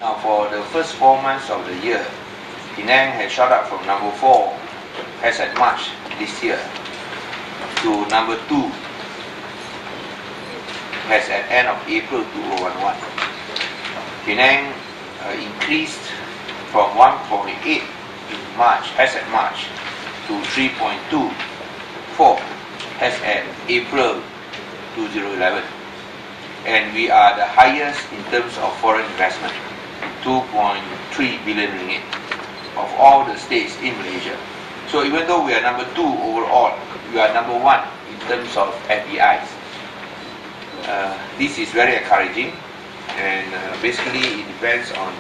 Now, for the first 4 months of the year, Penang has shot up from number 4 as at March this year to number 2 as at end of April 2011. Penang increased from 1.8 in March, as at March, to 3.24 as at April 2011. And we are the highest in terms of foreign investment, 2.3 billion ringgit of all the states in Malaysia. So even though we are number 2 overall, we are number 1 in terms of FDIs. This is very encouraging, and basically it depends on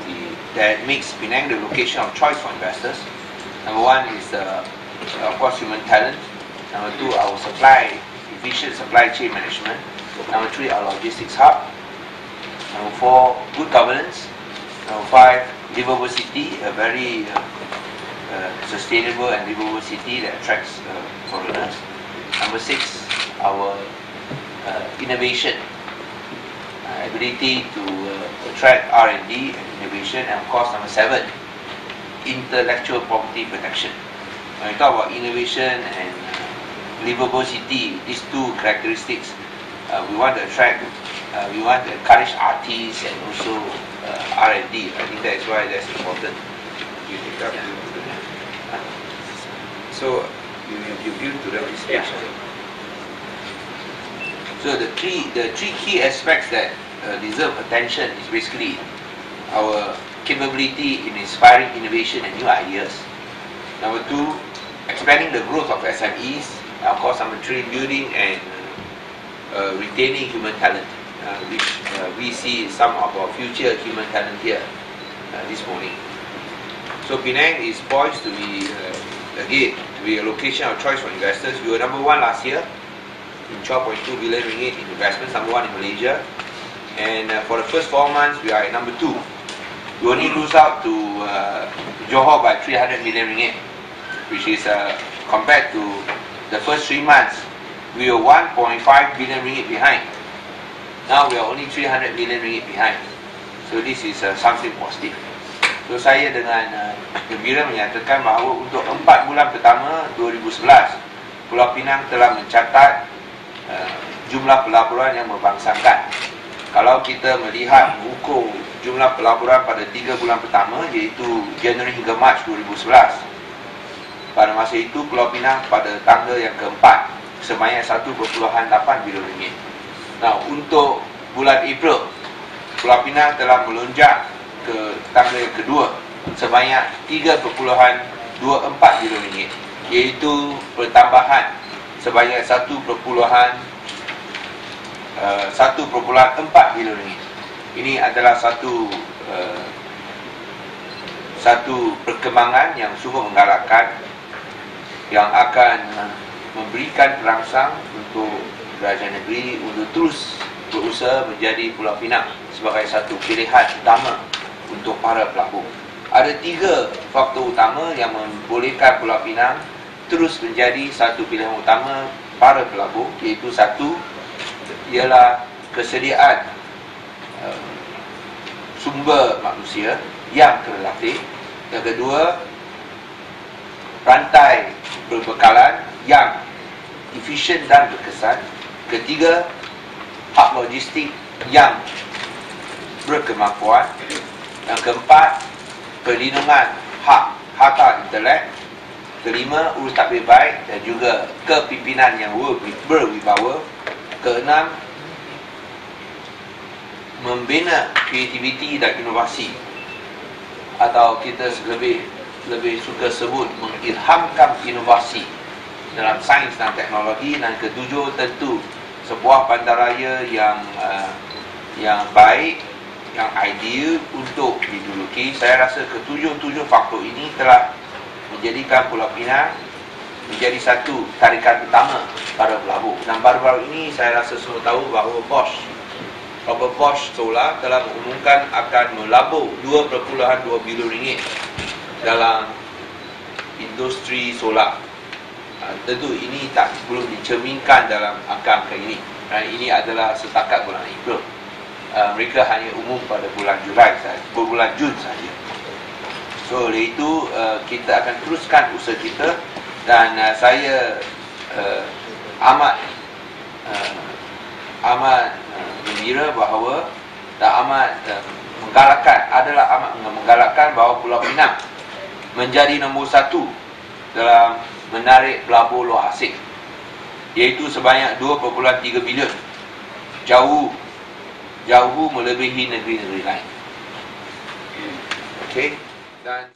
that makes Penang the location of choice for investors. Number 1 is of course human talent. Number 2, our efficient supply chain management. Number 3, our logistics hub. Number 4, good governance. Number 5, livable city, a very sustainable and livable city that attracts foreigners. Number 6, our innovation, ability to attract R&D and innovation. And of course, number 7, intellectual property protection. When we talk about innovation and livable city, these two characteristics, we want to attract, we want to encourage artists and also R&D. I think that is why that's important. You take up. So you build to that stage. So the three key aspects that deserve attention is basically our capability in inspiring innovation and new ideas. Number 2, expanding the growth of SMEs. And of course, number 3, building and retaining human talent, which we see some of our future human talent here this morning. So Penang is poised to be again to be a location of choice for investors. We were number 1 last year in 12.2 billion ringgit in investments, number 1 in Malaysia. And for the first 4 months, we are at number 2. We only lose out to Johor by 300 million ringgit, which is compared to the first 3 months, we were 1.5 billion ringgit behind. Now we are only 300 million ringgit behind. So this is something positive. So saya dengan gembira menyatakan bahawa untuk 4 bulan pertama 2011, Pulau Pinang telah mencatat jumlah pelaburan yang membangsakan. Kalau kita melihat mengukur jumlah pelaburan pada 3 bulan pertama, iaitu Januari hingga Mac 2011, pada masa itu Pulau Pinang pada tangga yang keempat sebanyak 1.8 bilion ringgit. Nah, untuk bulan April, Pulau Pinang telah melonjak ke tangga yang kedua sebanyak 3.24 bilion ringgit, iaitu pertambahan sebanyak 1.4 bilion ringgit. Ini adalah satu perkembangan yang sungguh menggalakkan, yang akan memberikan perangsang untuk kerajaan negeri untuk terus berusaha menjadi Pulau Pinang sebagai satu pilihan utama untuk para pelabur. Ada 3 faktor utama yang membolehkan Pulau Pinang terus menjadi satu pilihan utama para pelabur, iaitu 1 ialah kesediaan sumber manusia yang terlatih. Yang kedua, rantai perbekalan yang efisien dan berkesan. Ketiga, hub logistik yang berkemampuan. Yang keempat, perlindungan hak harta intelek. Kelima, urus tadbir baik dan juga kepimpinan yang berwibawa. Keenam, membina kreativiti dan inovasi, atau kita lebih suka sebut mengilhamkan inovasi dalam sains dan teknologi. Dan ketujuh, tentu sebuah bandaraya yang baik, yang ideal untuk diduduki. Saya rasa ketujuh faktor ini telah menjadikan Pulau Pinang menjadi satu tarikan utama para pelabur. Dan baru-baru ini saya rasa semua tahu bahawa Robert Bosch Solar telah mengumumkan akan melabur 2.2 bilion ringgit dalam industri solar. Tentu ini belum dicerminkan dalam angka-angka ini. Dan ini adalah setakat bulan April. mereka hanya umum pada bulan Julai saja, bulan Jun saja. So oleh itu kita akan teruskan usaha kita, dan saya amat gembira bahawa dan amat menggalakkan bahawa Pulau Pinang menjadi nombor 1 dalam menarik pelabur luar asing, iaitu sebanyak 2.3 bilion, jauh melebihi negeri-negeri lain. Okey, dan